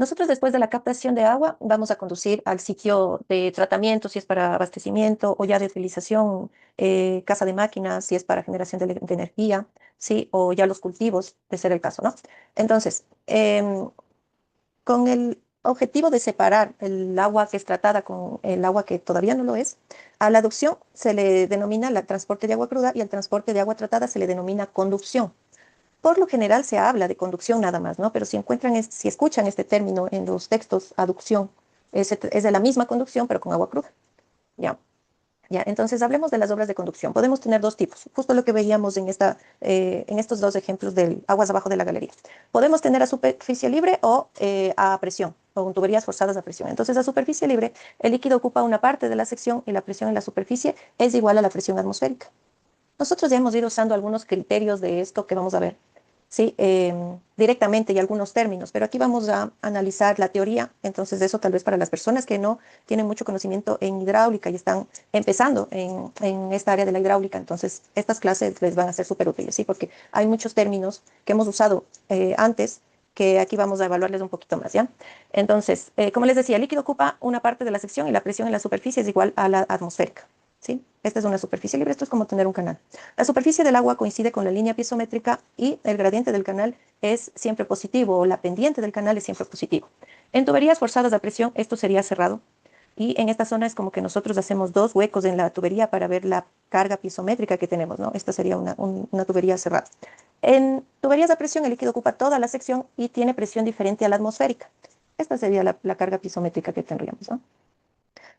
Nosotros después de la captación de agua vamos a conducir al sitio de tratamiento, si es para abastecimiento o ya de utilización, casa de máquinas, si es para generación de energía, ¿sí? O ya los cultivos, de ser el caso, ¿no? Entonces, con el objetivo de separar el agua que es tratada con el agua que todavía no lo es, a la aducción se le denomina el transporte de agua cruda y al transporte de agua tratada se le denomina conducción. Por lo general se habla de conducción nada más, ¿no? Pero si encuentran, si escuchan este término en los textos, aducción, es de la misma conducción, pero con agua cruda. Ya, ya. Entonces hablemos de las obras de conducción. Podemos tener dos tipos, justo lo que veíamos en estos dos ejemplos del aguas abajo de la galería. Podemos tener a superficie libre o a presión, o con tuberías forzadas a presión. Entonces, a superficie libre, el líquido ocupa una parte de la sección y la presión en la superficie es igual a la presión atmosférica. Nosotros ya hemos ido usando algunos criterios de esto que vamos a ver, ¿sí? Directamente y algunos términos, pero aquí vamos a analizar la teoría, entonces eso tal vez para las personas que no tienen mucho conocimiento en hidráulica y están empezando en esta área de la hidráulica, entonces estas clases les van a ser súper útiles, ¿sí? Porque hay muchos términos que hemos usado antes que aquí vamos a evaluarles un poquito más, ¿ya? Entonces, como les decía, el líquido ocupa una parte de la sección y la presión en la superficie es igual a la atmosférica. ¿Sí? Esta es una superficie libre, esto es como tener un canal. La superficie del agua coincide con la línea piezométrica y el gradiente del canal es siempre positivo o la pendiente del canal es siempre positivo. En tuberías forzadas a presión esto sería cerrado y en esta zona es como que nosotros hacemos dos huecos en la tubería para ver la carga piezométrica que tenemos, ¿no? Esta sería una tubería cerrada. En tuberías a presión el líquido ocupa toda la sección y tiene presión diferente a la atmosférica. Esta sería la carga piezométrica que tendríamos, ¿no?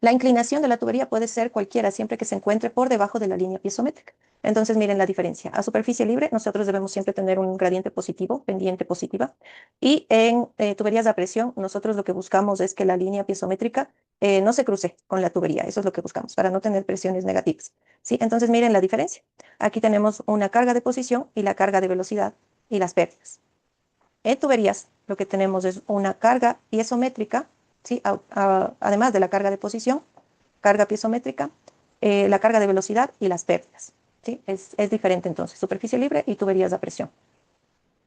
La inclinación de la tubería puede ser cualquiera siempre que se encuentre por debajo de la línea piezométrica. Entonces, miren la diferencia. A superficie libre, nosotros debemos siempre tener un gradiente positivo, pendiente positiva. Y en tuberías a presión, nosotros lo que buscamos es que la línea piezométrica no se cruce con la tubería. Eso es lo que buscamos, para no tener presiones negativas. ¿Sí? Entonces, miren la diferencia. Aquí tenemos una carga de posición y la carga de velocidad y las pérdidas. En tuberías, lo que tenemos es una carga piezométrica, ¿sí? Además de la carga de posición, carga piezométrica, la carga de velocidad y las pérdidas. ¿Sí? Es diferente entonces, superficie libre y tuberías a presión.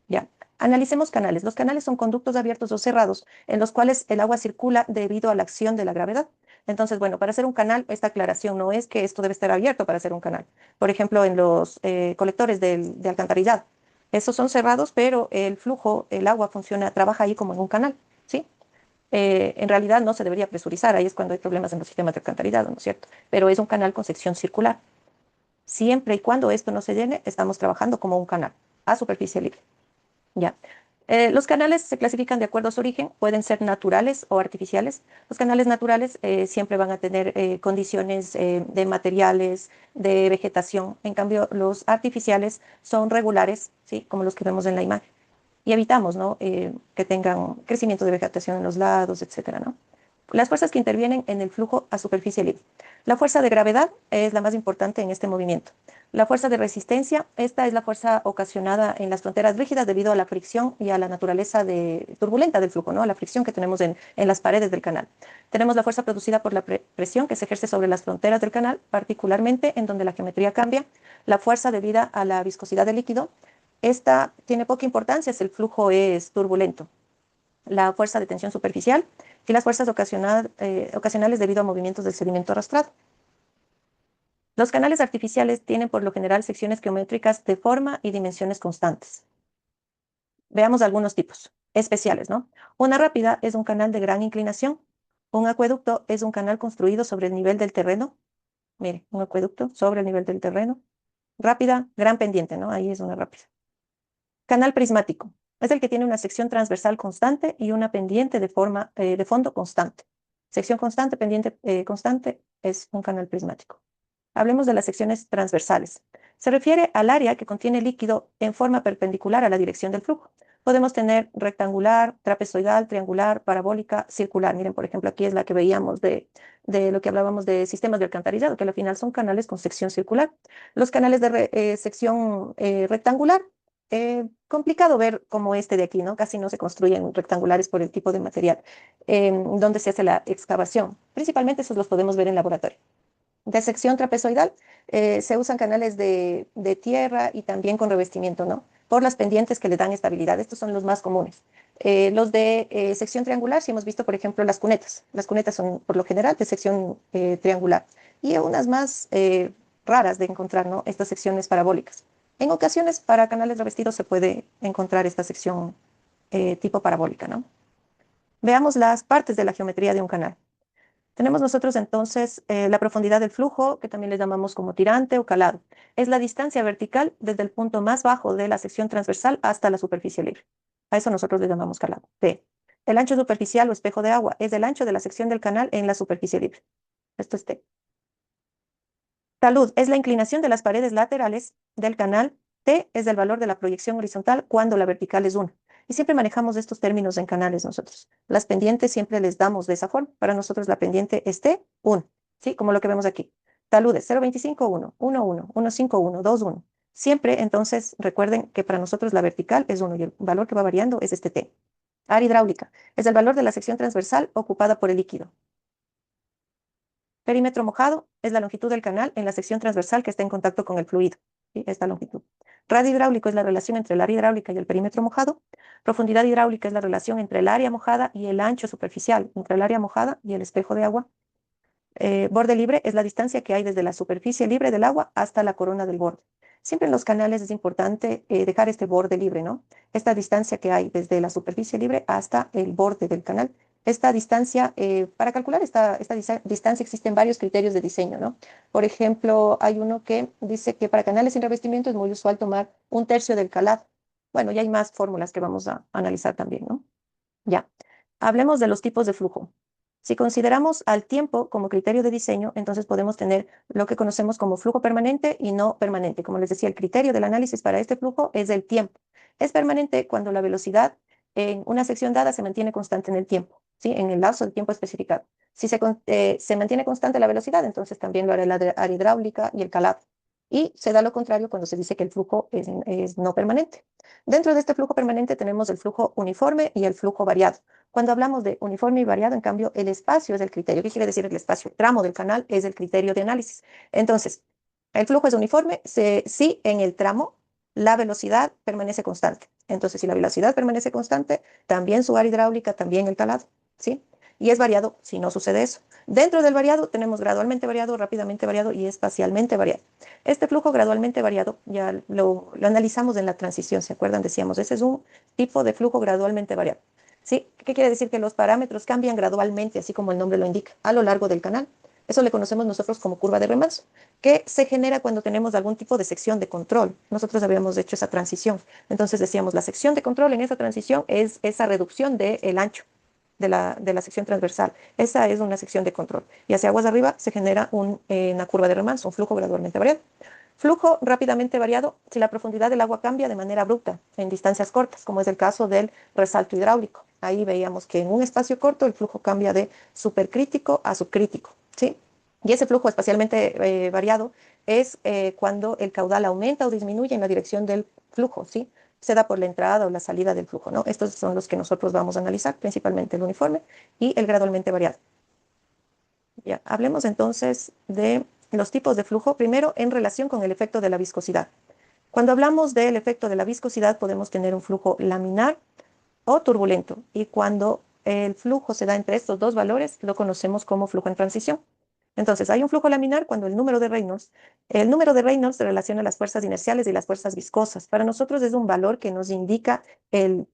Ya. Analicemos canales. Los canales son conductos abiertos o cerrados en los cuales el agua circula debido a la acción de la gravedad. Entonces, bueno, para hacer un canal, esta aclaración no es que esto debe estar abierto para hacer un canal. Por ejemplo, en los colectores de alcantarillado. Esos son cerrados, pero el flujo, el agua funciona, trabaja ahí como en un canal, ¿sí? En realidad no se debería presurizar, ahí es cuando hay problemas en los sistemas de alcantarillado, ¿no es cierto? Pero es un canal con sección circular. Siempre y cuando esto no se llene, estamos trabajando como un canal a superficie libre. Ya. Los canales se clasifican de acuerdo a su origen, pueden ser naturales o artificiales. Los canales naturales siempre van a tener condiciones de materiales, de vegetación. En cambio, los artificiales son regulares, ¿sí? Como los que vemos en la imagen. Y evitamos, ¿no? Que tengan crecimiento de vegetación en los lados, etcétera, ¿no? Las fuerzas que intervienen en el flujo a superficie libre. La fuerza de gravedad es la más importante en este movimiento. La fuerza de resistencia, esta es la fuerza ocasionada en las fronteras rígidas debido a la fricción y a la naturaleza turbulenta del flujo, ¿no? A la fricción que tenemos en las paredes del canal. Tenemos la fuerza producida por la presión que se ejerce sobre las fronteras del canal, particularmente en donde la geometría cambia. La fuerza debida a la viscosidad del líquido. Esta tiene poca importancia si el flujo es turbulento. La fuerza de tensión superficial y las fuerzas ocasionales debido a movimientos del sedimento arrastrado. Los canales artificiales tienen por lo general secciones geométricas de forma y dimensiones constantes. Veamos algunos tipos especiales, ¿no? Una rápida es un canal de gran inclinación. Un acueducto es un canal construido sobre el nivel del terreno. Mire, un acueducto sobre el nivel del terreno. Rápida, gran pendiente, ¿no? Ahí es una rápida. Canal prismático. Es el que tiene una sección transversal constante y una pendiente de fondo constante. Sección constante, pendiente constante es un canal prismático. Hablemos de las secciones transversales. Se refiere al área que contiene líquido en forma perpendicular a la dirección del flujo. Podemos tener rectangular, trapezoidal, triangular, parabólica, circular. Miren, por ejemplo, aquí es la que veíamos de lo que hablábamos de sistemas de alcantarillado, que al final son canales con sección circular. Los canales de sección rectangular, complicado ver como este de aquí, ¿no? Casi no se construyen rectangulares por el tipo de material donde se hace la excavación. Principalmente esos los podemos ver en laboratorio. De sección trapezoidal se usan canales de tierra y también con revestimiento, ¿no? Por las pendientes que le dan estabilidad. Estos son los más comunes. Los de sección triangular, si hemos visto, por ejemplo, las cunetas. Las cunetas son, por lo general, de sección triangular. Y unas más raras de encontrar, ¿no? Estas secciones parabólicas. En ocasiones, para canales revestidos se puede encontrar esta sección tipo parabólica, ¿no? Veamos las partes de la geometría de un canal. Tenemos nosotros entonces la profundidad del flujo, que también le llamamos como tirante o calado. Es la distancia vertical desde el punto más bajo de la sección transversal hasta la superficie libre. A eso nosotros le llamamos calado. T. El ancho superficial o espejo de agua es el ancho de la sección del canal en la superficie libre. Esto es T. Talud es la inclinación de las paredes laterales del canal. T es el valor de la proyección horizontal cuando la vertical es 1. Y siempre manejamos estos términos en canales nosotros. Las pendientes siempre les damos de esa forma. Para nosotros la pendiente es T, 1. ¿Sí? Como lo que vemos aquí. Talud es 0,25, 1, 1, 1, 1,51, 2, 1. Siempre, entonces, recuerden que para nosotros la vertical es 1 y el valor que va variando es este T. Área hidráulica es el valor de la sección transversal ocupada por el líquido. Perímetro mojado es la longitud del canal en la sección transversal que está en contacto con el fluido. ¿Sí? Esta longitud. Radio hidráulico es la relación entre el área hidráulica y el perímetro mojado. Profundidad hidráulica es la relación entre el área mojada y el ancho superficial, entre el área mojada y el espejo de agua. Borde libre es la distancia que hay desde la superficie libre del agua hasta la corona del borde. Siempre en los canales es importante dejar este borde libre, ¿no? Esta distancia que hay desde la superficie libre hasta el borde del canal. Esta distancia, para calcular esta distancia existen varios criterios de diseño, ¿no? Por ejemplo, hay uno que dice que para canales sin revestimiento es muy usual tomar 1/3 del calado. Bueno, ya hay más fórmulas que vamos a analizar también, ¿no? Ya. Hablemos de los tipos de flujo. Si consideramos al tiempo como criterio de diseño, entonces podemos tener lo que conocemos como flujo permanente y no permanente. Como les decía, el criterio del análisis para este flujo es el tiempo. Es permanente cuando la velocidad en una sección dada se mantiene constante en el tiempo, ¿sí? En el lapso de tiempo especificado. Si se mantiene constante la velocidad, entonces también lo hará la área hidráulica y el calado. Y se da lo contrario cuando se dice que el flujo es no permanente. Dentro de este flujo permanente tenemos el flujo uniforme y el flujo variado. Cuando hablamos de uniforme y variado, en cambio, el espacio es el criterio. ¿Qué quiere decir el espacio? El tramo del canal es el criterio de análisis. Entonces, el flujo es uniforme si en el tramo la velocidad permanece constante. Entonces, si la velocidad permanece constante, también su área hidráulica, también el calado, ¿sí? Y es variado si no sucede eso. Dentro del variado tenemos gradualmente variado, rápidamente variado y espacialmente variado. Este flujo gradualmente variado ya lo analizamos en la transición, ¿se acuerdan? Decíamos, ese es un tipo de flujo gradualmente variado. ¿Sí? ¿Qué quiere decir? Que los parámetros cambian gradualmente, así como el nombre lo indica, a lo largo del canal. Eso le conocemos nosotros como curva de remanso, que se genera cuando tenemos algún tipo de sección de control. Nosotros habíamos hecho esa transición. Entonces decíamos, la sección de control en esa transición es esa reducción del ancho de la sección transversal. Esa es una sección de control. Y hacia aguas arriba se genera una curva de remanso, un flujo gradualmente variado. Flujo rápidamente variado si la profundidad del agua cambia de manera abrupta en distancias cortas, como es el caso del resalto hidráulico. Ahí veíamos que en un espacio corto el flujo cambia de supercrítico a subcrítico, ¿sí? Y ese flujo espacialmente variado es cuando el caudal aumenta o disminuye en la dirección del flujo, ¿sí? Se da por la entrada o la salida del flujo, ¿no? Estos son los que nosotros vamos a analizar, principalmente el uniforme y el gradualmente variado. Ya, hablemos entonces de los tipos de flujo, primero en relación con el efecto de la viscosidad. Cuando hablamos del efecto de la viscosidad, podemos tener un flujo laminar o turbulento, y cuando el flujo se da entre estos dos valores, lo conocemos como flujo en transición. Entonces, hay un flujo laminar cuando el número de Reynolds se relaciona las fuerzas inerciales y las fuerzas viscosas. Para nosotros es un valor que nos indica el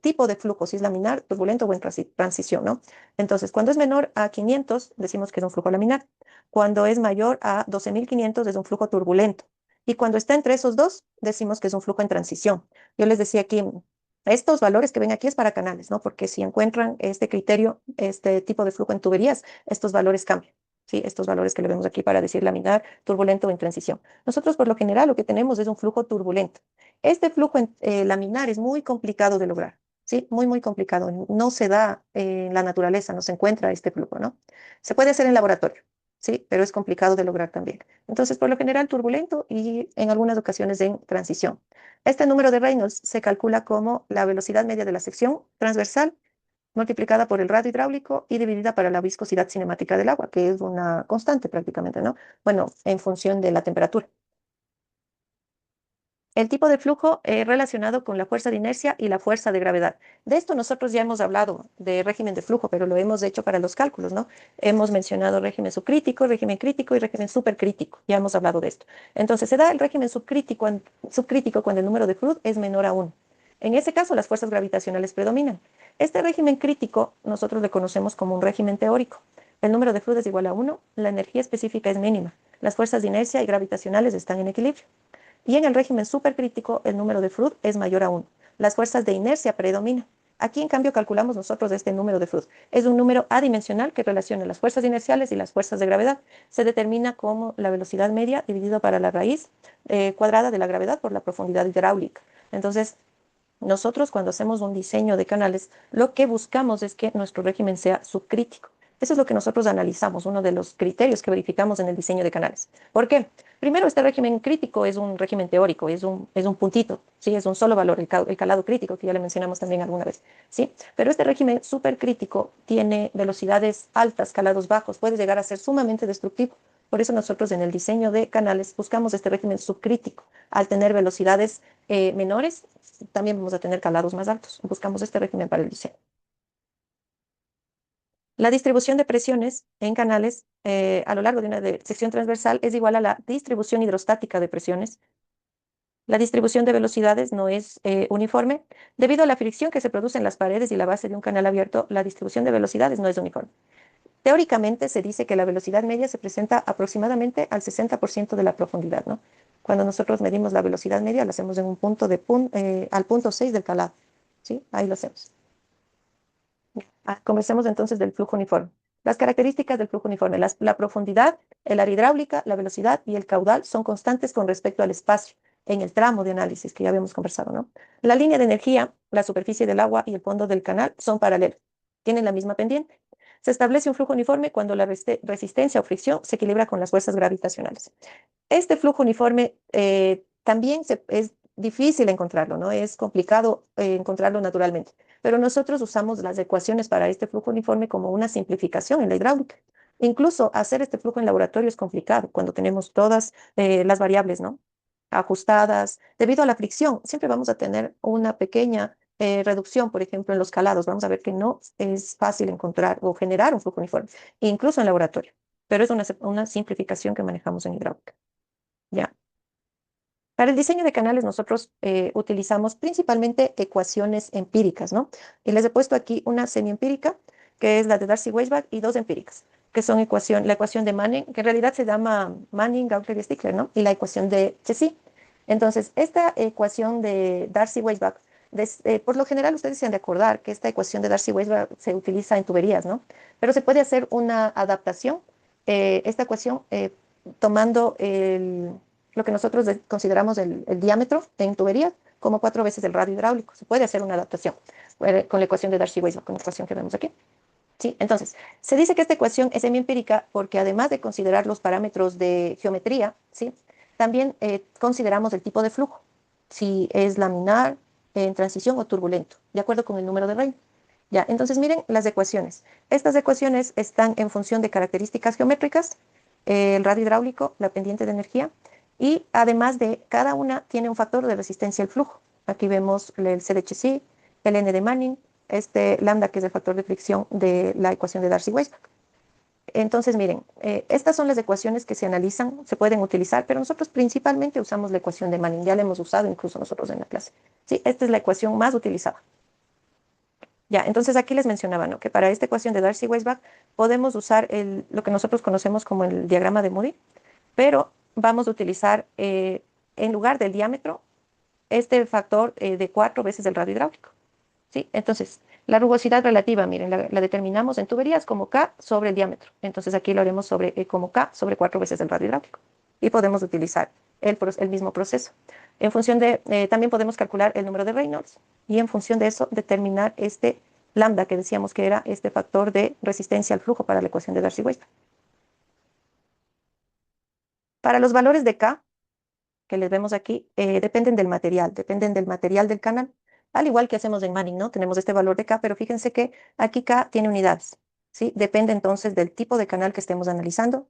tipo de flujo, si es laminar, turbulento o en transición, ¿no? Entonces, cuando es menor a 500, decimos que es un flujo laminar. Cuando es mayor a 12.500 es un flujo turbulento. Y cuando está entre esos dos, decimos que es un flujo en transición. Yo les decía aquí, estos valores que ven aquí es para canales, ¿no? Porque si encuentran este criterio, este tipo de flujo en tuberías, estos valores cambian. ¿Sí? Estos valores que le vemos aquí para decir laminar, turbulento o en transición. Nosotros por lo general lo que tenemos es un flujo turbulento. Este flujo laminar es muy complicado de lograr, ¿sí? Muy, muy complicado. No se da en la naturaleza, no se encuentra este flujo, ¿no? Se puede hacer en laboratorio, ¿sí? Pero es complicado de lograr también. Entonces, por lo general turbulento y en algunas ocasiones en transición. Este número de Reynolds se calcula como la velocidad media de la sección transversal multiplicada por el radio hidráulico y dividida para la viscosidad cinemática del agua, que es una constante prácticamente, ¿no? Bueno, en función de la temperatura. El tipo de flujo relacionado con la fuerza de inercia y la fuerza de gravedad. De esto nosotros ya hemos hablado de régimen de flujo, pero lo hemos hecho para los cálculos, ¿no? Hemos mencionado régimen crítico y régimen supercrítico. Ya hemos hablado de esto. Entonces, se da el régimen subcrítico cuando el número de Froude es menor a 1. En ese caso, las fuerzas gravitacionales predominan. Este régimen crítico nosotros le conocemos como un régimen teórico. El número de Froude es igual a 1, la energía específica es mínima, las fuerzas de inercia y gravitacionales están en equilibrio. Y en el régimen supercrítico, el número de Froude es mayor a 1. Las fuerzas de inercia predominan. Aquí, en cambio, calculamos nosotros este número de Froude. Es un número adimensional que relaciona las fuerzas inerciales y las fuerzas de gravedad. Se determina como la velocidad media dividido para la raíz cuadrada de la gravedad por la profundidad hidráulica. Entonces, nosotros cuando hacemos un diseño de canales, lo que buscamos es que nuestro régimen sea subcrítico. Eso es lo que nosotros analizamos, uno de los criterios que verificamos en el diseño de canales. ¿Por qué? Primero, este régimen crítico es un régimen teórico, es un puntito, ¿sí? Es un solo valor, el calado crítico, que ya le mencionamos también alguna vez, ¿sí? Pero este régimen supercrítico tiene velocidades altas, calados bajos, puede llegar a ser sumamente destructivo. Por eso nosotros en el diseño de canales buscamos este régimen subcrítico. Al tener velocidades menores, también vamos a tener calados más altos. Buscamos este régimen para el diseño. La distribución de presiones en canales a lo largo de una sección transversal es igual a la distribución hidrostática de presiones. La distribución de velocidades no es uniforme. Debido a la fricción que se produce en las paredes y la base de un canal abierto, la distribución de velocidades no es uniforme. Teóricamente se dice que la velocidad media se presenta aproximadamente al 60% de la profundidad, ¿no? Cuando nosotros medimos la velocidad media, lo hacemos en un punto al punto 6 del calado, ¿sí? Ahí lo hacemos. Conversemos entonces del flujo uniforme. Las características del flujo uniforme, la profundidad, el área hidráulica, la velocidad y el caudal son constantes con respecto al espacio en el tramo de análisis que ya habíamos conversado, ¿no? La línea de energía, la superficie del agua y el fondo del canal son paralelos, tienen la misma pendiente. Se establece un flujo uniforme cuando la resistencia o fricción se equilibra con las fuerzas gravitacionales. Este flujo uniforme también es difícil encontrarlo, ¿no? Es complicado encontrarlo naturalmente, pero nosotros usamos las ecuaciones para este flujo uniforme como una simplificación en la hidráulica. Incluso hacer este flujo en laboratorio es complicado cuando tenemos todas las variables, ¿no? Ajustadas. Debido a la fricción, siempre vamos a tener una pequeña reducción, por ejemplo, en los calados. Vamos a ver que no es fácil encontrar o generar un flujo uniforme, incluso en laboratorio, pero es una simplificación que manejamos en hidráulica. Ya. Para el diseño de canales nosotros utilizamos principalmente ecuaciones empíricas, ¿no? Y les he puesto aquí una semiempírica, que es la de Darcy-Weisbach, y dos empíricas, que son la ecuación de Manning, que en realidad se llama Manning, Gaukler y Stickler, ¿no? Y la ecuación de Chessy. Entonces, esta ecuación de Darcy-Weisbach, por lo general ustedes se han de acordar que esta ecuación de Darcy-Weisbach se utiliza en tuberías, ¿no? Pero se puede hacer una adaptación, esta ecuación tomando lo que nosotros consideramos el diámetro en tuberías como 4 veces el radio hidráulico. Se puede hacer una adaptación con la ecuación de Darcy-Weisbach, con la ecuación que vemos aquí. ¿Sí? Entonces, se dice que esta ecuación es semiempírica porque además de considerar los parámetros de geometría, ¿sí? También consideramos el tipo de flujo, si es laminar, en transición o turbulento, de acuerdo con el número de Reynolds. Ya, entonces miren las ecuaciones. Estas ecuaciones están en función de características geométricas, el radio hidráulico, la pendiente de energía, y además de cada una tiene un factor de resistencia al flujo. Aquí vemos el C de Chessy, el N de Manning, este lambda que es el factor de fricción de la ecuación de Darcy-Weisbach. Entonces, miren, estas son las ecuaciones que se analizan, se pueden utilizar, pero nosotros principalmente usamos la ecuación de Manning, ya la hemos usado incluso nosotros en la clase. Sí, esta es la ecuación más utilizada. Ya, entonces aquí les mencionaba, ¿no? Que para esta ecuación de Darcy-Weisbach podemos usar lo que nosotros conocemos como el diagrama de Moody, pero vamos a utilizar en lugar del diámetro este factor de 4 veces el radio hidráulico. ¿Sí? Entonces, la rugosidad relativa, miren, la determinamos en tuberías como K sobre el diámetro. Entonces aquí lo haremos como K sobre 4 veces el radio hidráulico. Y podemos utilizar el mismo proceso. En función también podemos calcular el número de Reynolds y en función de eso determinar este lambda que decíamos que era este factor de resistencia al flujo para la ecuación de Darcy-Weisbach. Para los valores de K, que les vemos aquí, dependen del material del canal, al igual que hacemos en Manning, ¿no? Tenemos este valor de K, pero fíjense que aquí K tiene unidades, ¿sí? Depende entonces del tipo de canal que estemos analizando.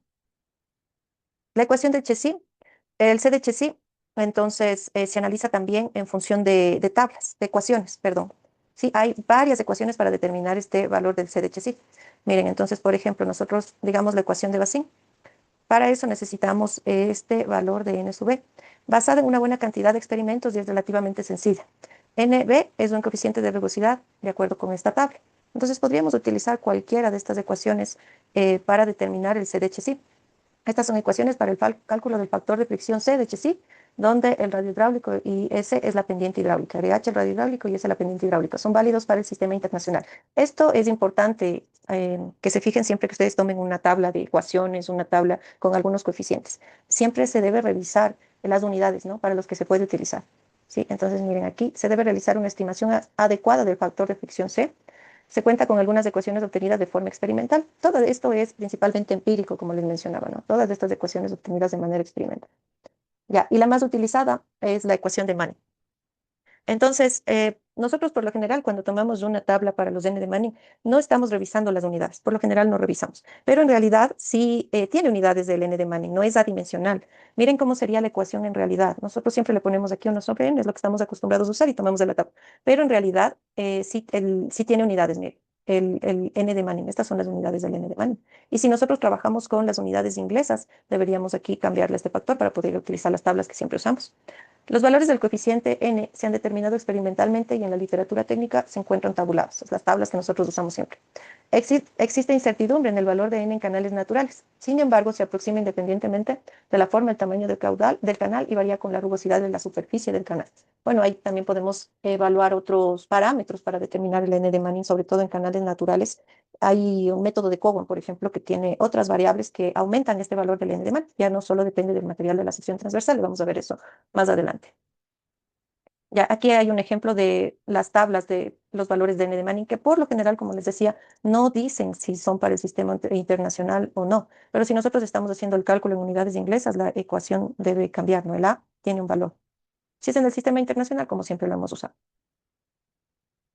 La ecuación de Chessy, el C de Chessy Entonces, se analiza también en función de tablas, de ecuaciones, perdón. Sí, hay varias ecuaciones para determinar este valor del CDHC. Miren, entonces, por ejemplo, nosotros, digamos, la ecuación de Bassin. Para eso necesitamos este valor de N sub B, basada en una buena cantidad de experimentos y es relativamente sencilla. NB es un coeficiente de rugosidad, de acuerdo con esta tabla. Entonces, podríamos utilizar cualquiera de estas ecuaciones para determinar el CDHC. Estas son ecuaciones para el cálculo del factor de fricción C de Chesí, donde el radio hidráulico y S es la pendiente hidráulica, RH el radio hidráulico y S la pendiente hidráulica. Son válidos para el sistema internacional. Esto es importante que se fijen siempre que ustedes tomen una tabla de ecuaciones, una tabla con algunos coeficientes. Siempre se debe revisar las unidades, ¿no? Para los que se puede utilizar. ¿Sí? Entonces, miren aquí, se debe realizar una estimación adecuada del factor de fricción C. Se cuenta con algunas ecuaciones obtenidas de forma experimental. Todo esto es principalmente empírico, como les mencionaba, ¿no? Todas estas ecuaciones obtenidas de manera experimental. Ya, y la más utilizada es la ecuación de Manning. Entonces, nosotros por lo general, cuando tomamos una tabla para los n de Manning, no estamos revisando las unidades. Por lo general no revisamos. Pero en realidad sí tiene unidades del n de Manning, no es adimensional. Miren cómo sería la ecuación en realidad. Nosotros siempre le ponemos aquí 1 sobre n, es lo que estamos acostumbrados a usar y tomamos de la tabla. Pero en realidad sí, sí tiene unidades, miren. El n de Manning, estas son las unidades del n de Manning. Y si nosotros trabajamos con las unidades inglesas, deberíamos aquí cambiarle este factor para poder utilizar las tablas que siempre usamos. Los valores del coeficiente n se han determinado experimentalmente y en la literatura técnica se encuentran tabulados, las tablas que nosotros usamos siempre. Existe incertidumbre en el valor de n en canales naturales. Sin embargo, se aproxima independientemente de la forma, el tamaño del caudal del canal y varía con la rugosidad de la superficie del canal. Bueno, ahí también podemos evaluar otros parámetros para determinar el n de Manning, sobre todo en canales naturales. Hay un método de Cowan, por ejemplo, que tiene otras variables que aumentan este valor del n de Manning. Ya no solo depende del material de la sección transversal, vamos a ver eso más adelante. Ya, aquí hay un ejemplo de las tablas de los valores de N de Manning, que por lo general, como les decía, no dicen si son para el sistema internacional o no. Pero si nosotros estamos haciendo el cálculo en unidades inglesas, la ecuación debe cambiar, ¿no? El A tiene un valor. Si es en el sistema internacional, como siempre lo hemos usado.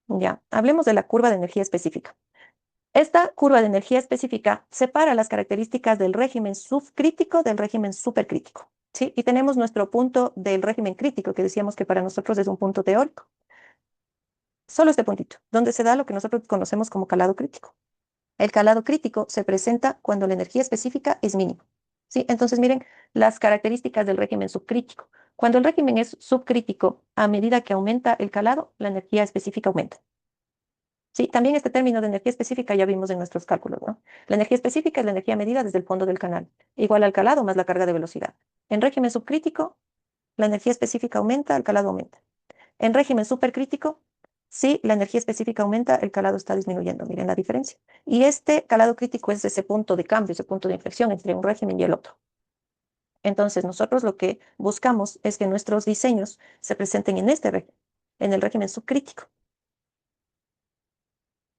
Ya, hablemos de la curva de energía específica. Esta curva de energía específica separa las características del régimen subcrítico del régimen supercrítico, ¿sí? Y tenemos nuestro punto del régimen crítico, que decíamos que para nosotros es un punto teórico. Solo este puntito, donde se da lo que nosotros conocemos como calado crítico. El calado crítico se presenta cuando la energía específica es mínima, ¿sí? Entonces, miren las características del régimen subcrítico. Cuando el régimen es subcrítico, a medida que aumenta el calado, la energía específica aumenta. Sí, también este término de energía específica ya vimos en nuestros cálculos, ¿no? La energía específica es la energía medida desde el fondo del canal, igual al calado más la carga de velocidad. En régimen subcrítico, la energía específica aumenta, el calado aumenta. En régimen supercrítico, si la energía específica aumenta, el calado está disminuyendo. Miren la diferencia. Y este calado crítico es ese punto de cambio, ese punto de inflexión entre un régimen y el otro. Entonces, nosotros lo que buscamos es que nuestros diseños se presenten en este régimen, en el régimen subcrítico.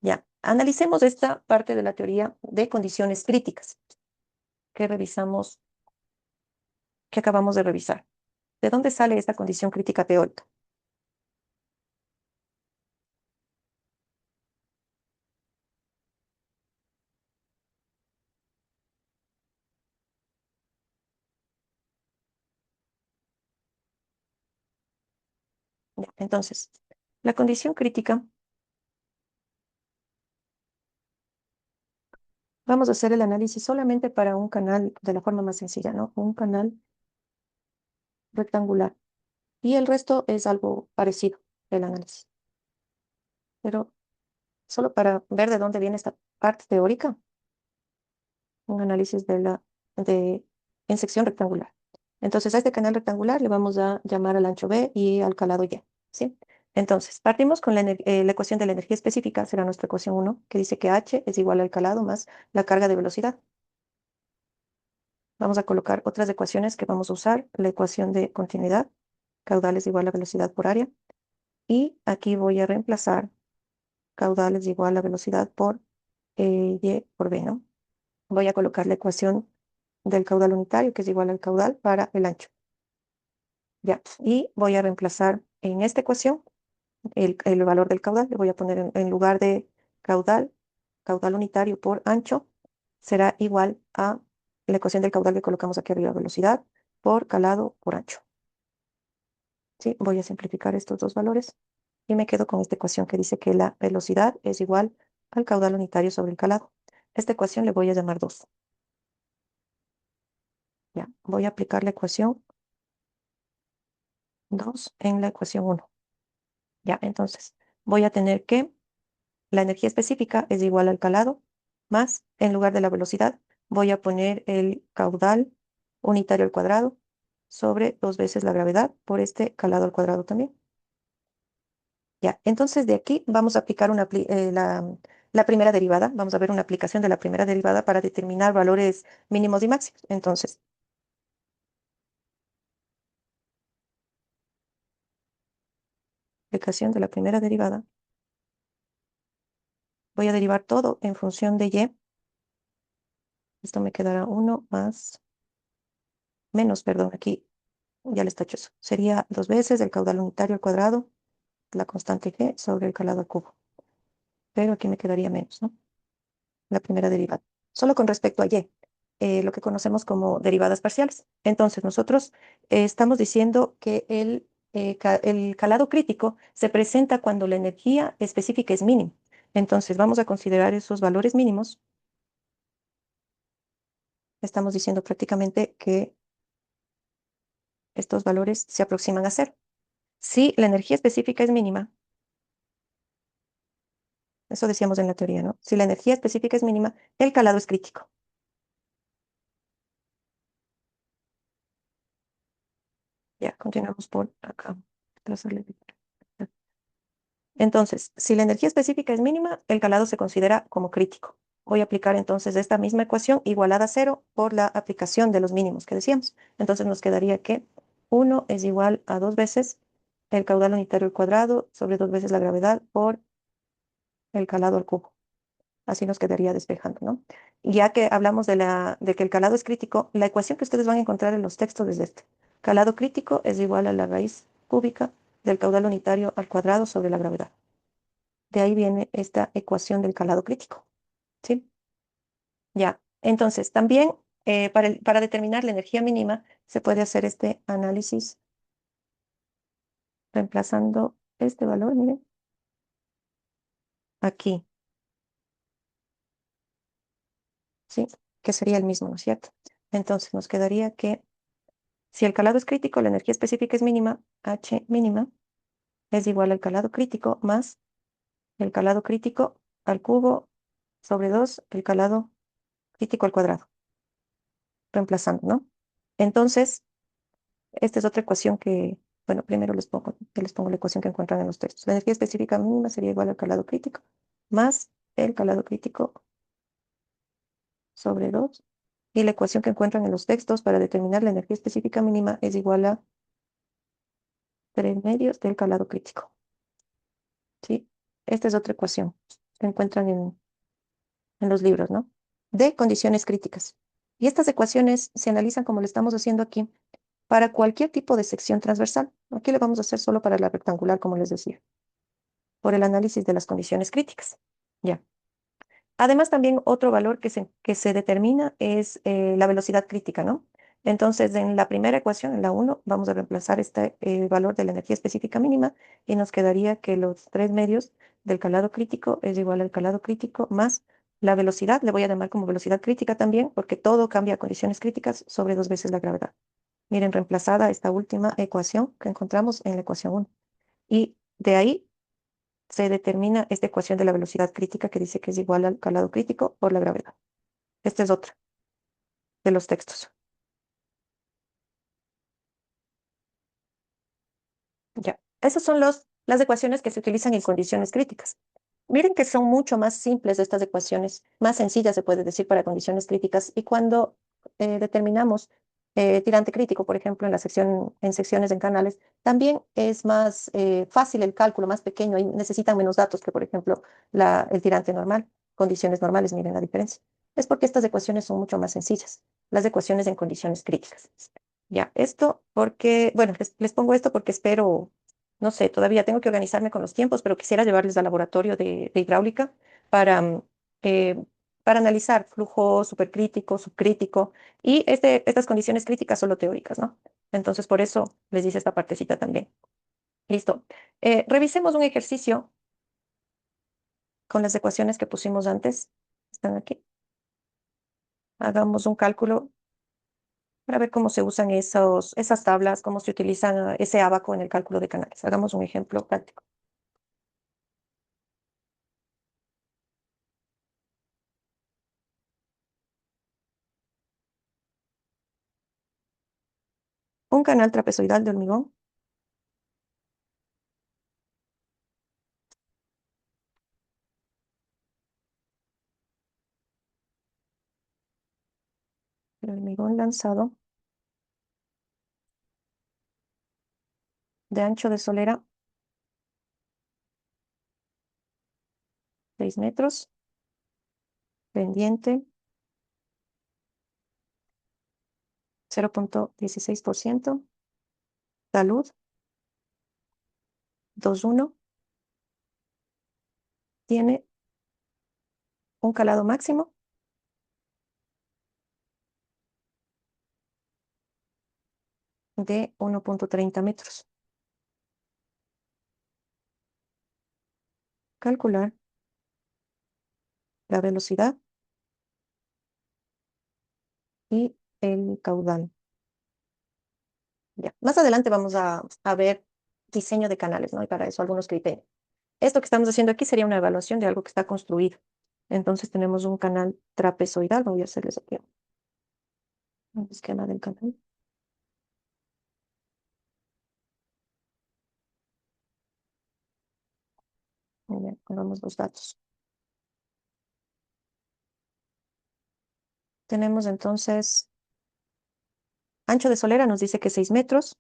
Ya, analicemos esta parte de la teoría de condiciones críticas que revisamos, que acabamos de revisar. ¿De dónde sale esta condición crítica teórica? Ya, entonces, la condición crítica, vamos a hacer el análisis solamente para un canal de la forma más sencilla, ¿no? Un canal rectangular. Y el resto es algo parecido, el análisis. Pero solo para ver de dónde viene esta parte teórica, un análisis de, en sección rectangular. Entonces, a este canal rectangular le vamos a llamar al ancho B y al calado Y, ¿sí? Entonces, partimos con la ecuación de la energía específica, será nuestra ecuación 1, que dice que H es igual al calado más la carga de velocidad. Vamos a colocar otras ecuaciones que vamos a usar, la ecuación de continuidad, caudal es igual a velocidad por área, y aquí voy a reemplazar caudal es igual a velocidad por Y por B, ¿no? Voy a colocar la ecuación del caudal unitario, que es igual al caudal para el ancho. Ya, y voy a reemplazar en esta ecuación el valor del caudal. Le voy a poner en lugar de caudal, caudal unitario por ancho, será igual a la ecuación del caudal que colocamos aquí arriba, velocidad por calado por ancho. Sí, voy a simplificar estos dos valores y me quedo con esta ecuación que dice que la velocidad es igual al caudal unitario sobre el calado. Esta ecuación le voy a llamar 2. Ya, voy a aplicar la ecuación 2 en la ecuación 1. Ya, entonces voy a tener que la energía específica es igual al calado, más en lugar de la velocidad, voy a poner el caudal unitario al cuadrado sobre 2 veces la gravedad por este calado al cuadrado también. Ya, entonces de aquí vamos a aplicar la primera derivada. Vamos a ver una aplicación de la primera derivada para determinar valores mínimos y máximos. Entonces, aplicación de la primera derivada. Voy a derivar todo en función de y. Esto me quedará 1 más, menos, perdón, aquí ya le está hecho eso. Sería 2 veces el caudal unitario al cuadrado, la constante g sobre el calado al cubo. Pero aquí me quedaría menos, ¿no? La primera derivada. Solo con respecto a y, lo que conocemos como derivadas parciales. Entonces, nosotros estamos diciendo que el calado crítico se presenta cuando la energía específica es mínima. Entonces, vamos a considerar esos valores mínimos. Estamos diciendo prácticamente que estos valores se aproximan a cero. Si la energía específica es mínima, eso decíamos en la teoría, ¿no? Si la energía específica es mínima, el calado es crítico. Ya, continuamos por acá. Trazarle. Entonces, si la energía específica es mínima, el calado se considera como crítico. Voy a aplicar entonces esta misma ecuación igualada a cero por la aplicación de los mínimos que decíamos. Entonces nos quedaría que 1 es igual a 2 veces el caudal unitario al cuadrado sobre 2 veces la gravedad por el calado al cubo. Así nos quedaría despejando, ¿no? Ya que hablamos de que el calado es crítico, la ecuación que ustedes van a encontrar en los textos es este. Calado crítico es igual a la raíz cúbica del caudal unitario al cuadrado sobre la gravedad. De ahí viene esta ecuación del calado crítico, ¿sí? Ya. Entonces, también para determinar la energía mínima se puede hacer este análisis reemplazando este valor, miren, aquí, ¿sí? Que sería el mismo, ¿no es cierto? Entonces, nos quedaría que si el calado es crítico, la energía específica es mínima, H mínima, es igual al calado crítico más el calado crítico al cubo sobre 2 el calado crítico al cuadrado, reemplazando, ¿no? Entonces, esta es otra ecuación que, bueno, primero les pongo la ecuación que encuentran en los textos. La energía específica mínima sería igual al calado crítico más el calado crítico sobre 2. Y la ecuación que encuentran en los textos para determinar la energía específica mínima es igual a 3 medios del calado crítico. ¿Sí? Esta es otra ecuación que encuentran en los libros, ¿no? De condiciones críticas. Y estas ecuaciones se analizan como lo estamos haciendo aquí para cualquier tipo de sección transversal. Aquí le vamos a hacer solo para la rectangular, como les decía, por el análisis de las condiciones críticas. Ya. Además, también otro valor que se determina es la velocidad crítica, ¿no? Entonces, en la primera ecuación, en la 1, vamos a reemplazar este valor de la energía específica mínima y nos quedaría que los 3 medios del calado crítico es igual al calado crítico más la velocidad, le voy a llamar como velocidad crítica también, porque todo cambia a condiciones críticas sobre 2 veces la gravedad. Miren, reemplazada esta última ecuación que encontramos en la ecuación 1. Y de ahí se determina esta ecuación de la velocidad crítica que dice que es igual al calado crítico por la gravedad. Esta es otra de los textos. Ya. Esas son las ecuaciones que se utilizan en condiciones críticas. Miren que son mucho más simples estas ecuaciones, más sencillas se puede decir para condiciones críticas. Y cuando determinamos tirante crítico, por ejemplo, en secciones en canales, también es más fácil el cálculo, más pequeño y necesitan menos datos que, por ejemplo, el tirante normal. Condiciones normales, miren la diferencia. Es porque estas ecuaciones son mucho más sencillas, las ecuaciones en condiciones críticas. Ya, esto porque, bueno, les pongo esto porque espero, no sé, todavía tengo que organizarme con los tiempos, pero quisiera llevarles al laboratorio de hidráulica para, eh, para analizar flujo supercrítico, subcrítico y estas condiciones críticas solo teóricas, ¿no? Entonces, por eso les hice esta partecita también. Listo. Revisemos un ejercicio con las ecuaciones que pusimos antes. Están aquí. Hagamos un cálculo para ver cómo se usan esas tablas, cómo se utiliza ese ábaco en el cálculo de canales. Hagamos un ejemplo práctico. Un canal trapezoidal de hormigón. El hormigón lanzado de ancho de solera 6 metros, pendiente 0,16%, talud 2,1, tiene un calado máximo de 1,30 metros. Calcular la velocidad y el caudal. Ya. Más adelante vamos a ver diseño de canales, ¿no? Y para eso algunos criterios. Esto que estamos haciendo aquí sería una evaluación de algo que está construido. Entonces tenemos un canal trapezoidal. Voy a hacerles aquí un esquema del canal. Muy bien, pongamos los datos. Tenemos entonces ancho de solera, nos dice que 6 metros.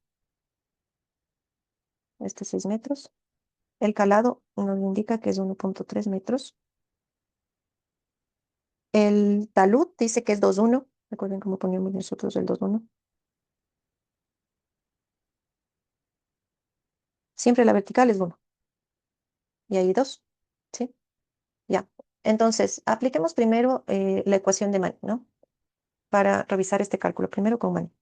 Este 6 metros. El calado nos indica que es 1,3 metros. El talud dice que es 2,1. Recuerden cómo poníamos nosotros el 2,1. Siempre la vertical es 1. Y ahí 2. ¿Sí? Ya. Entonces, apliquemos primero la ecuación de Manning, ¿no? Para revisar este cálculo. Primero con Manning.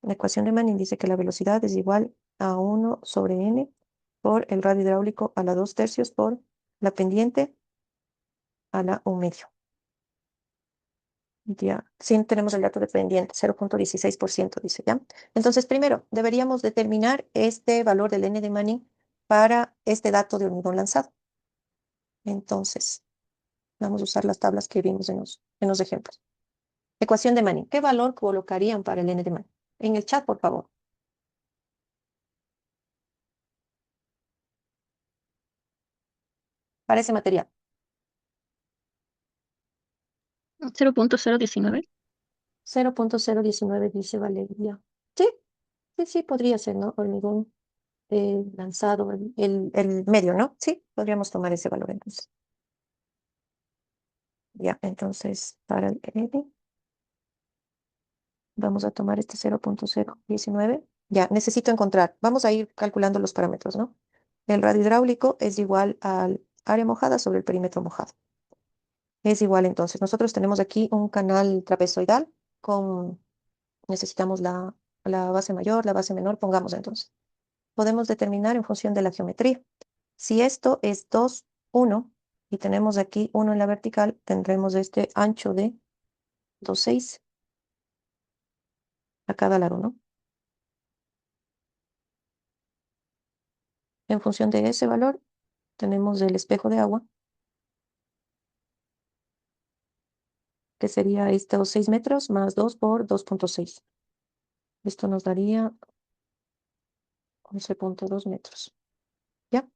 La ecuación de Manning dice que la velocidad es igual a 1 sobre n por el radio hidráulico a la 2/3 por la pendiente a la 1/2. Ya, sí tenemos el dato de pendiente, 0,16% dice, ¿ya? Entonces, primero, deberíamos determinar este valor del n de Manning para este dato de hormigón lanzado. Entonces, vamos a usar las tablas que vimos en los ejemplos. Ecuación de Manning. ¿Qué valor colocarían para el n de Manning? En el chat, por favor. Para ese material. 0,019. 0,019 dice Valeria. Sí, sí, sí, podría ser, ¿no? Hormigón lanzado, el medio, ¿no? Sí, podríamos tomar ese valor entonces. Ya, entonces para el N vamos a tomar este 0,019. Ya, necesito encontrar, vamos a ir calculando los parámetros, ¿no? El radio hidráulico es igual al área mojada sobre el perímetro mojado. Es igual entonces, nosotros tenemos aquí un canal trapezoidal con, necesitamos la base mayor, la base menor, pongamos entonces. Podemos determinar en función de la geometría. Si esto es 2, 1, y tenemos aquí 1 en la vertical, tendremos este ancho de 2,6 a cada lado, ¿no? En función de ese valor, tenemos el espejo de agua, que sería estos 6 metros más 2 por 2,6. Esto nos daría 11,2 metros. ¿Ya?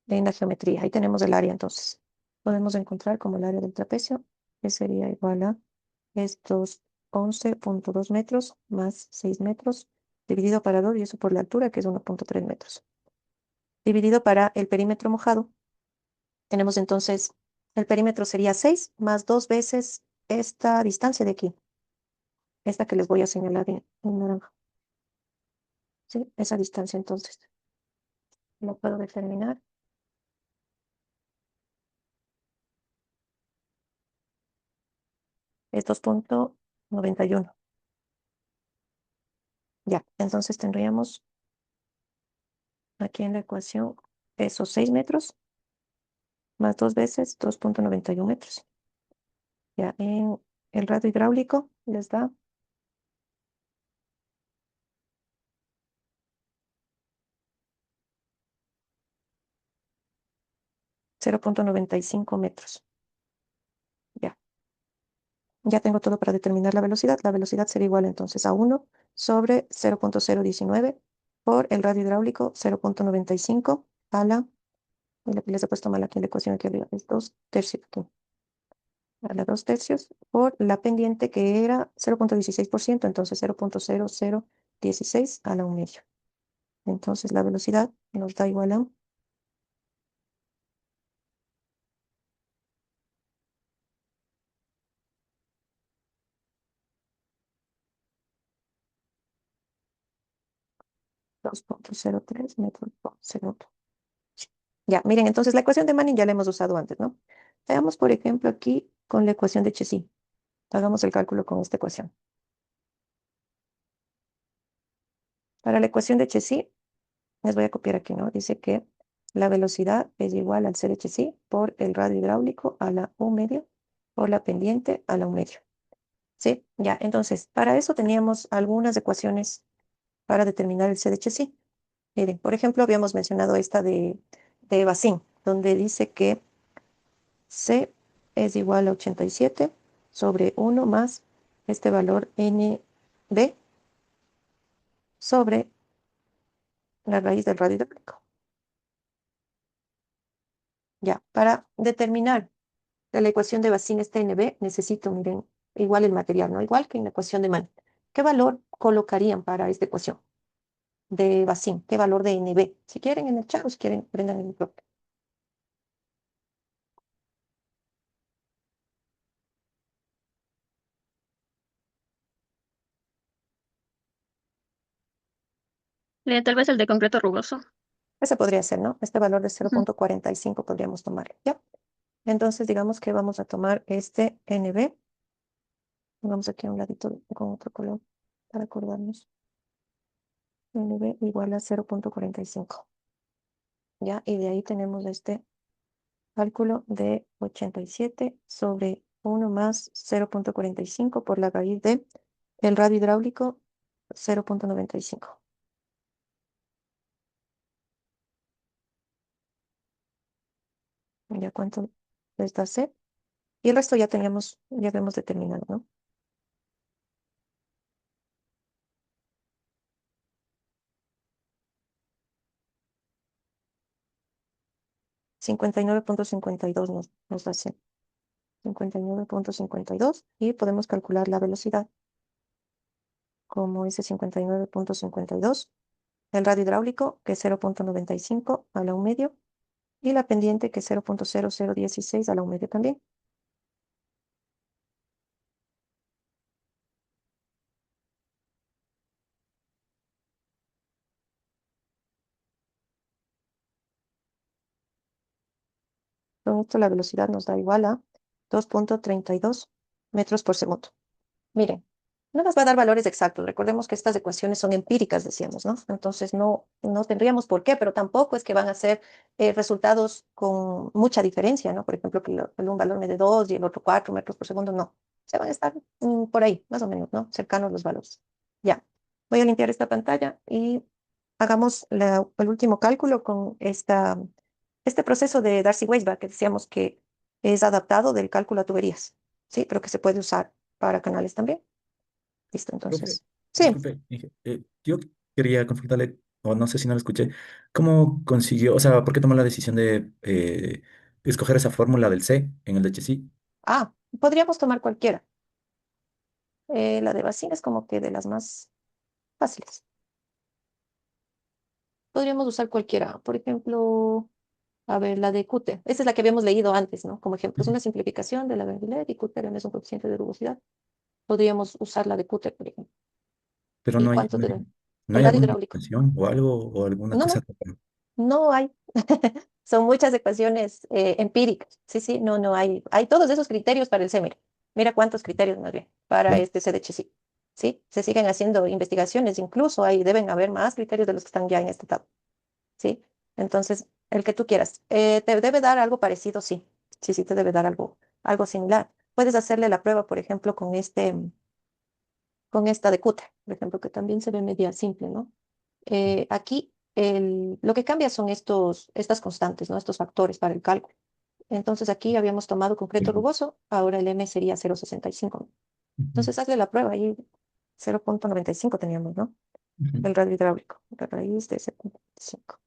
En la geometría. Ahí tenemos el área, entonces. Podemos encontrar como el área del trapecio, que sería igual a estos 11,2 metros más 6 metros, dividido para 2, y eso por la altura, que es 1,3 metros. Dividido para el perímetro mojado, tenemos entonces, el perímetro sería 6 más 2 veces esta distancia de aquí, esta que les voy a señalar en naranja. ¿Sí? Esa distancia entonces, lo puedo determinar. Es 2,3 91. Ya, entonces tendríamos aquí en la ecuación esos 6 metros más 2 veces 2,91 metros. Ya, en el radio hidráulico les da 0,95 metros. Ya, ya tengo todo para determinar la velocidad. La velocidad será igual entonces a 1 sobre 0,019 por el radio hidráulico 0,95 a la, les he puesto mal aquí en la ecuación aquí arriba, es 2 tercios, aquí, a la 2 tercios por la pendiente que era 0,16%, entonces 0,0016 a la 1 medio. Entonces la velocidad nos da igual a 2,03 metros por segundo. Ya, miren, entonces la ecuación de Manning ya la hemos usado antes, ¿no? Veamos, por ejemplo, aquí con la ecuación de Chezy. Hagamos el cálculo con esta ecuación. Para la ecuación de Chezy, les voy a copiar aquí, ¿no? Dice que la velocidad es igual al C de Chezy por el radio hidráulico a la U medio por la pendiente a la U medio. ¿Sí? Ya, entonces, para eso teníamos algunas ecuaciones para determinar el C de Chezy. Miren, por ejemplo, habíamos mencionado esta de Bassin, donde dice que C es igual a 87 sobre 1 más este valor NB sobre la raíz del radio hidráulico. Ya, para determinar de la ecuación de Bassin este NB, necesito, miren, igual el material, ¿no? Igual que en la ecuación de Mann. ¿Qué valor colocarían para esta ecuación de Bassin? ¿Qué valor de NB? Si quieren en el chat o si quieren, prendan el micrófono. Tal vez el de concreto rugoso. Ese podría ser, ¿no? Este valor de Ujú. 0,45 podríamos tomarlo, ¿ya? Entonces, digamos que vamos a tomar este NB. Vamos aquí a un ladito con otro color para acordarnos. NB igual a 0,45. ¿Ya? Y de ahí tenemos este cálculo de 87 sobre 1 más 0,45 por la raíz de el radio hidráulico 0,95. ¿Ya cuánto les da C? Y el resto ya teníamos, ya habíamos determinado, ¿no? 59,52 nos da C. 59,52 y podemos calcular la velocidad como ese 59,52, el radio hidráulico que es 0,95 a la 1 medio y la pendiente que es 0,0016 a la 1 medio también. Con esto la velocidad nos da igual a 2,32 metros por segundo. Miren, no nos va a dar valores exactos. Recordemos que estas ecuaciones son empíricas, decíamos, ¿no? Entonces no tendríamos por qué, pero tampoco es que van a ser resultados con mucha diferencia, ¿no? Por ejemplo, que un valor me dé 2 y el otro 4 metros por segundo, no. Se van a estar por ahí, más o menos, ¿no? Cercanos los valores. Ya. Voy a limpiar esta pantalla y hagamos el último cálculo con este proceso de Darcy-Weisbach que decíamos que es adaptado del cálculo a tuberías, ¿sí? Pero que se puede usar para canales también. Listo, Profe, entonces. Sí. disculpe, yo quería consultarle, o no sé si no lo escuché, ¿cómo consiguió, o sea, por qué tomó la decisión de escoger esa fórmula del C en el HC? Ah, podríamos tomar cualquiera. La de Bacin es como que de las más fáciles. Podríamos usar cualquiera. Por ejemplo, a ver, la de Cúter. Esa es la que habíamos leído antes, ¿no? Como ejemplo, es Ujú. una simplificación de la Benguilet y Cúter es un coeficiente de rugosidad. Podríamos usar la de Cúter, por ejemplo. Pero ¿Y no hay, cuánto te da? no El hay radio alguna hidráulico. ecuación o algo, o alguna No, cosa. no, no hay. Son muchas ecuaciones empíricas. Sí, sí, no hay. Hay todos esos criterios para el CEMER. Mira cuántos criterios más bien para Claro. este CDHC. ¿Sí? Se siguen haciendo investigaciones, incluso ahí deben haber más criterios de los que están ya en esta etapa. ¿Sí? Entonces, el que tú quieras. ¿Te debe dar algo parecido? Sí. Sí, sí, te debe dar algo similar. Puedes hacerle la prueba, por ejemplo, con esta de Qt, por ejemplo, que también se ve media simple, ¿no? Aquí lo que cambia son estas constantes, ¿no? Estos factores para el cálculo. Entonces aquí habíamos tomado concreto Ujú. rugoso, ahora el M sería 0,65. Ujú. Entonces hazle la prueba ahí, 0,95 teníamos, ¿no? Ujú. El radio hidráulico, la raíz de 0,5.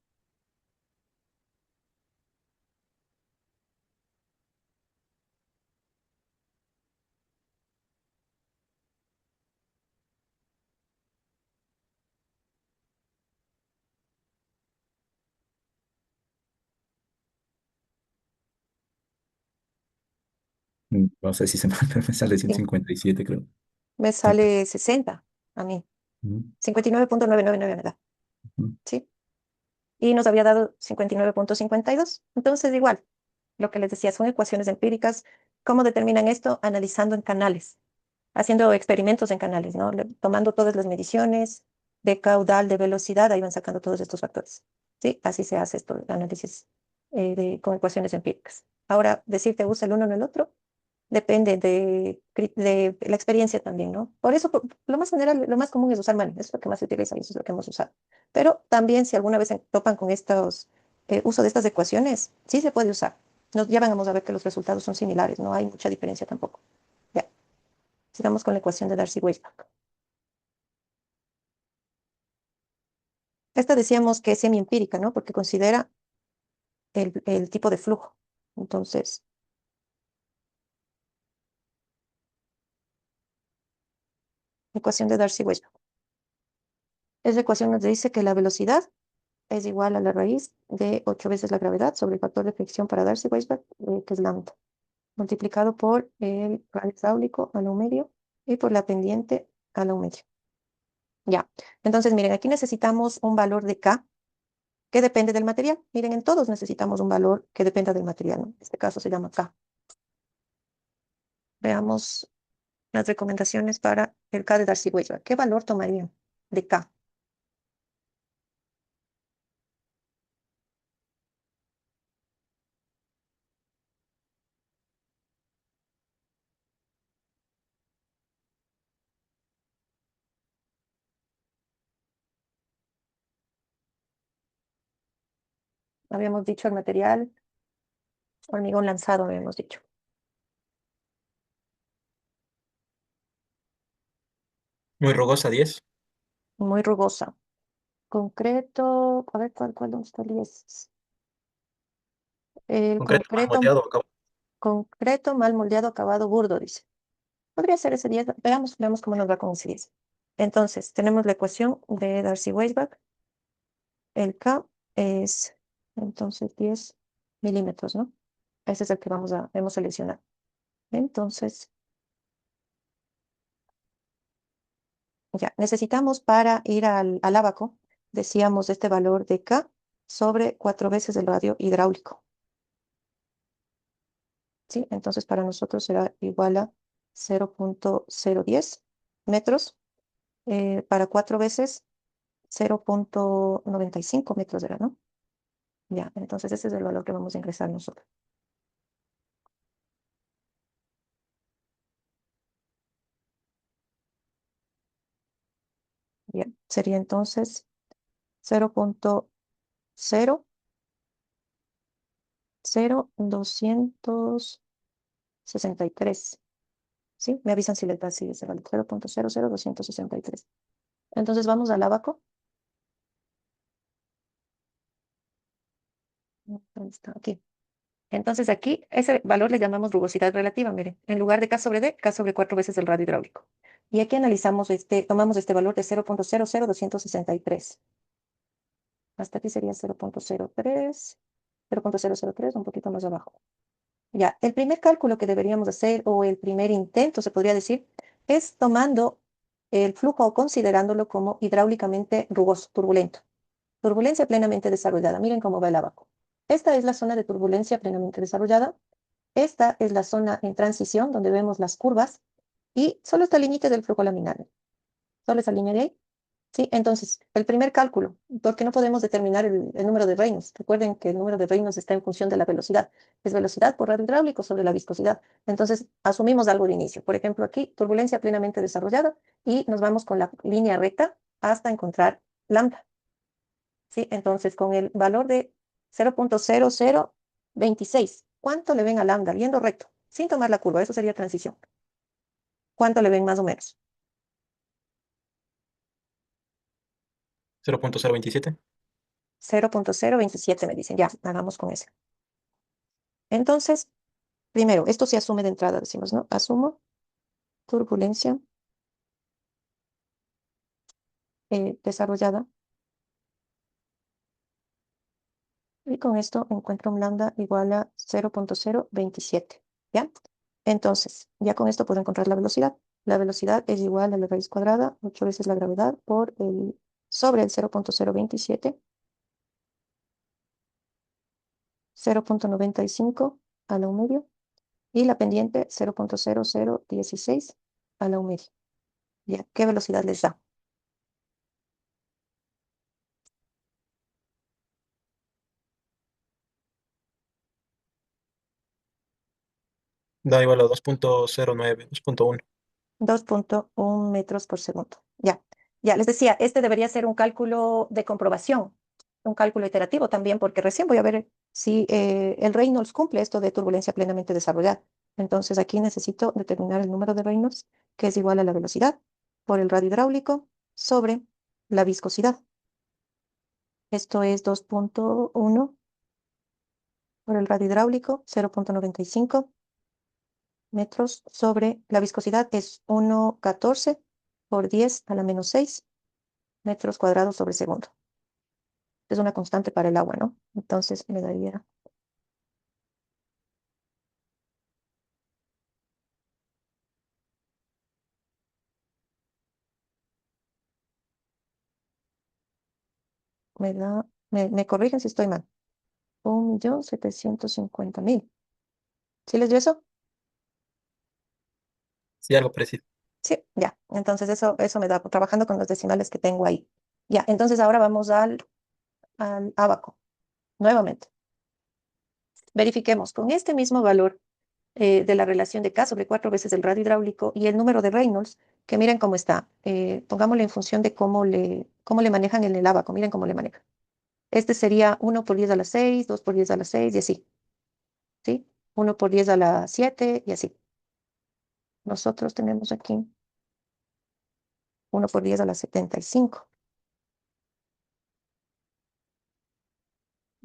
No sé si se me, pero me sale Sí, 157, creo. me Treinta. sale 60 a mí, Ujú. 59,999 me da, Ujú. ¿sí? Y nos había dado 59,52. Entonces igual, lo que les decía, son ecuaciones empíricas. ¿Cómo determinan esto? Analizando en canales, haciendo experimentos en canales, ¿no? Tomando todas las mediciones de caudal, de velocidad, ahí van sacando todos estos factores. ¿Sí? Así se hace esto, el análisis con ecuaciones empíricas. Ahora, decirte usa el uno o el otro, depende de la experiencia también, ¿no? Por eso, lo más general, lo más común es usar manual, eso es lo que más se utiliza y eso es lo que hemos usado. Pero también si alguna vez se topan con estos uso de estas ecuaciones, sí se puede usar. Ya vamos a ver que los resultados son similares, no hay mucha diferencia tampoco. Ya, sigamos con la ecuación de Darcy-Weisbach. Esta decíamos que es semi-empírica, ¿no? Porque considera el tipo de flujo. Entonces, ecuación de Darcy-Weisbach. Esa ecuación nos dice que la velocidad es igual a la raíz de 8 veces la gravedad sobre el factor de fricción para Darcy-Weisbach, que es lambda, multiplicado por el radio hidráulico a lo medio y por la pendiente a lo medio. Ya. Entonces, miren, aquí necesitamos un valor de K que depende del material. Miren, en todos necesitamos un valor que dependa del material, ¿no? En este caso se llama K. Veamos las recomendaciones para el K de Darcy-Weisbach. ¿Qué valor tomarían de K? Habíamos dicho el material, hormigón lanzado, habíamos dicho. Muy rugosa, 10. Muy rugosa. Concreto, a ver, ¿dónde está el 10? El Concreto mal moldeado. concreto mal moldeado, acabado burdo, dice. Podría ser ese 10. Veamos cómo nos va con ese 10. Entonces, tenemos la ecuación de Darcy-Weisbach. El K es, entonces, 10 milímetros, ¿no? Ese es el que hemos seleccionado. Entonces, ya, necesitamos para ir al ábaco, decíamos este valor de K sobre 4 veces el radio hidráulico. ¿Sí? Entonces, para nosotros será igual a 0,010 metros para 4 veces 0,95 metros era, ¿no? Ya, entonces ese es el valor que vamos a ingresar nosotros. Bien, sería entonces 0,00263. ¿Sí? Me avisan si les da así ese valor. 0,00263. Entonces vamos al abaco. ¿Dónde está? Aquí. Entonces aquí, ese valor le llamamos rugosidad relativa, mire. En lugar de K sobre D, K sobre 4 veces el radio hidráulico. Y aquí analizamos tomamos este valor de 0,00263. Hasta aquí sería 0,003, un poquito más abajo. Ya, el primer cálculo que deberíamos hacer, o el primer intento, se podría decir, es tomando el flujo o considerándolo como hidráulicamente rugoso, turbulento. Turbulencia plenamente desarrollada. Miren cómo va el abaco. Esta es la zona de turbulencia plenamente desarrollada. Esta es la zona en transición donde vemos las curvas y solo está el límite del flujo laminar. Solo esa línea de ahí. Sí, entonces, el primer cálculo, porque no podemos determinar el número de Reynolds. Recuerden que el número de Reynolds está en función de la velocidad. Es velocidad por radio hidráulico sobre la viscosidad. Entonces, asumimos algo de inicio. Por ejemplo, aquí, turbulencia plenamente desarrollada y nos vamos con la línea recta hasta encontrar lambda. ¿Sí? Entonces, con el valor de 0.0026, ¿cuánto le ven a lambda? Yendo recto, sin tomar la curva. Eso sería transición. ¿Cuánto le ven más o menos? 0.027. 0.027 me dicen. Ya, hagamos con ese. Entonces, primero, esto se asume de entrada, decimos, ¿no? Asumo turbulencia desarrollada y con esto encuentro un lambda igual a 0.027, ¿ya? Entonces, ya con esto puedo encontrar la velocidad. La velocidad es igual a la raíz cuadrada, 8 veces la gravedad, sobre el 0.027, 0.95 a la 1 medio, y la pendiente 0.0016 a la 1 medio. ¿Ya? ¿Qué velocidad les da? Da igual a 2.09, 2.1. 2.1 metros por segundo. Ya, ya les decía, este debería ser un cálculo de comprobación, un cálculo iterativo también, porque recién voy a ver si el Reynolds cumple esto de turbulencia plenamente desarrollada. Entonces aquí necesito determinar el número de Reynolds, que es igual a la velocidad por el radio hidráulico sobre la viscosidad. Esto es 2.1 por el radio hidráulico, 0.95 metros sobre la viscosidad es 1,14 por 10 a la menos 6 metros cuadrados sobre segundo. Es una constante para el agua, ¿no? Entonces me daría me corrigen si estoy mal. 1.750.000. ¿Sí les dio eso? Sí, algo parecido. Sí, ya. Entonces eso me da, trabajando con los decimales que tengo ahí. Ya, entonces ahora vamos al ábaco. Nuevamente. Verifiquemos con este mismo valor de la relación de K sobre 4 veces el radio hidráulico y el número de Reynolds, que miren cómo está. Pongámosle en función de cómo le manejan en el ábaco. Miren cómo le manejan. Este sería 1 por 10 a la 6, 2 por 10 a la 6 y así, ¿sí? 1 por 10 a la 7 y así. Nosotros tenemos aquí 1 por 10 a la 75.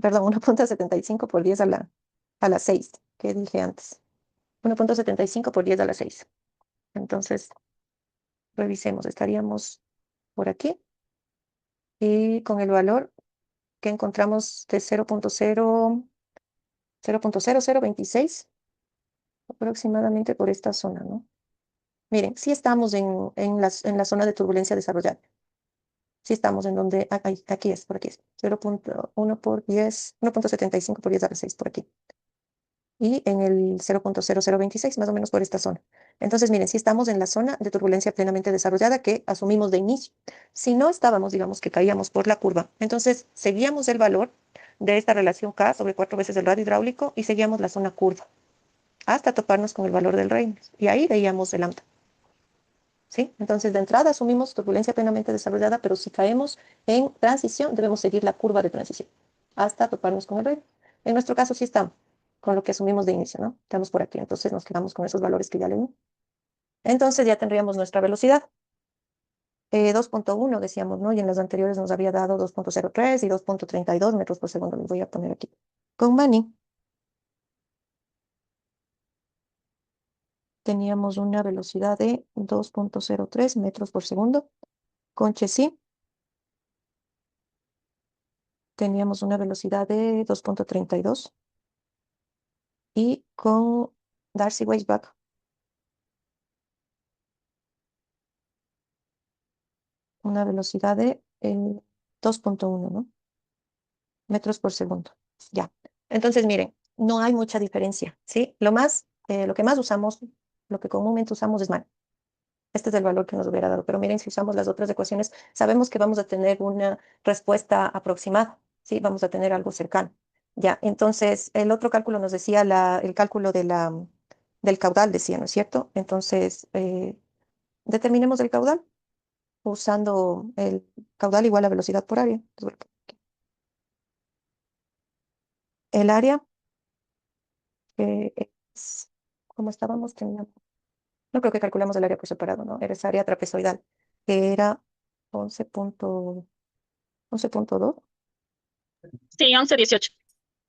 Perdón, 1.75 por 10 a la 6, que dije antes. 1.75 por 10 a la 6. Entonces, revisemos. Estaríamos por aquí y con el valor que encontramos de 0.0026 aproximadamente por esta zona, ¿no? Miren, sí estamos en la zona de turbulencia desarrollada. Sí estamos en donde, aquí es, por aquí es. 0.1 por 10, 1.75 por 10 a la 6, por aquí. Y en el 0.0026, más o menos por esta zona. Entonces, miren, sí estamos en la zona de turbulencia plenamente desarrollada que asumimos de inicio. Si no estábamos, digamos que caíamos por la curva, entonces seguíamos el valor de esta relación K sobre 4 veces el radio hidráulico y seguíamos la zona curva hasta toparnos con el valor del Reynolds. Y ahí veíamos el lambda. ¿Sí? Entonces, de entrada asumimos turbulencia plenamente desarrollada, pero si caemos en transición, debemos seguir la curva de transición hasta toparnos con el red. En nuestro caso, sí estamos con lo que asumimos de inicio, ¿no? Estamos por aquí, entonces nos quedamos con esos valores que ya leí. Entonces, ya tendríamos nuestra velocidad. 2.1 decíamos, ¿no? Y en las anteriores nos había dado 2.03 y 2.32 metros por segundo. Les voy a poner aquí. Con Manny teníamos una velocidad de 2.03 metros por segundo. Con Chessy teníamos una velocidad de 2.32 y con Darcy Weisbach una velocidad de 2.1, ¿no? Metros por segundo. Ya. Entonces, miren, no hay mucha diferencia, ¿sí? Lo que más usamos, lo que comúnmente usamos es man. Este es el valor que nos hubiera dado. Pero miren, si usamos las otras ecuaciones, sabemos que vamos a tener una respuesta aproximada, ¿sí? Vamos a tener algo cercano. Ya, entonces, el otro cálculo nos decía el cálculo del caudal, decía, ¿no es cierto? Entonces, determinemos el caudal usando el caudal igual a velocidad por área. El área, que es, ¿cómo estábamos? No creo que calculamos el área por separado, ¿no? Era esa área trapezoidal, que era 11.2. Sí, 11, 18.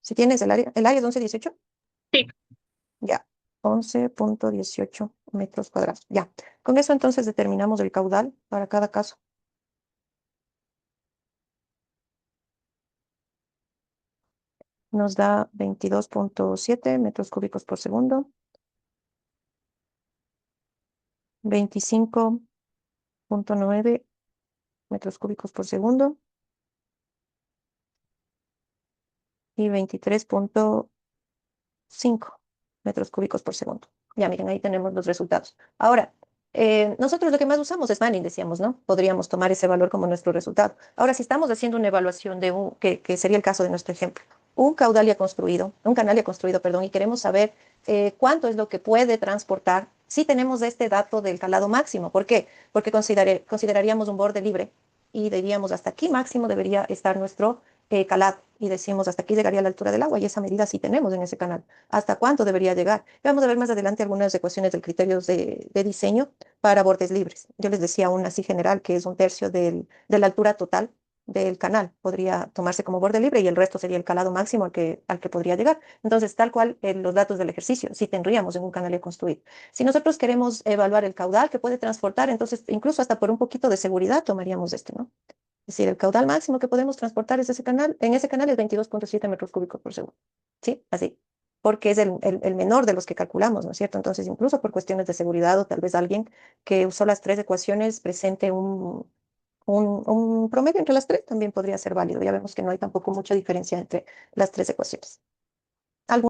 Si tienes el área es 11.18, Sí, ya, 11.18 metros cuadrados, ya. Con eso entonces determinamos el caudal para cada caso. Nos da 22.7 metros cúbicos por segundo, 25.9 metros cúbicos por segundo y 23.5 metros cúbicos por segundo. Ya miren, ahí tenemos los resultados. Ahora, nosotros lo que más usamos es Manning, decíamos, ¿no? Podríamos tomar ese valor como nuestro resultado. Ahora, si estamos haciendo una evaluación que sería el caso de nuestro ejemplo, un canal ya construido, perdón, y queremos saber cuánto es lo que puede transportar, si tenemos este dato del calado máximo. ¿Por qué? Porque consideraríamos un borde libre y diríamos hasta aquí máximo debería estar nuestro calado. Y decimos hasta aquí llegaría la altura del agua y esa medida sí tenemos en ese canal. ¿Hasta cuánto debería llegar? Vamos a ver más adelante algunas ecuaciones del criterios de diseño para bordes libres. Yo les decía una así general que es un tercio de la altura total del canal. Podría tomarse como borde libre y el resto sería el calado máximo al que podría llegar. Entonces, tal cual los datos del ejercicio, sí tendríamos en un canal ya construido. Si nosotros queremos evaluar el caudal que puede transportar, entonces incluso hasta por un poquito de seguridad tomaríamos este, ¿no? Es decir, el caudal máximo que podemos transportar es ese canal, en ese canal es 22.7 metros cúbicos por segundo. ¿Sí? Así. Porque es el menor de los que calculamos, ¿no es cierto? Entonces, incluso por cuestiones de seguridad o tal vez alguien que usó las tres ecuaciones presente un promedio entre las tres también podría ser válido. Ya vemos que no hay tampoco mucha diferencia entre las tres ecuaciones.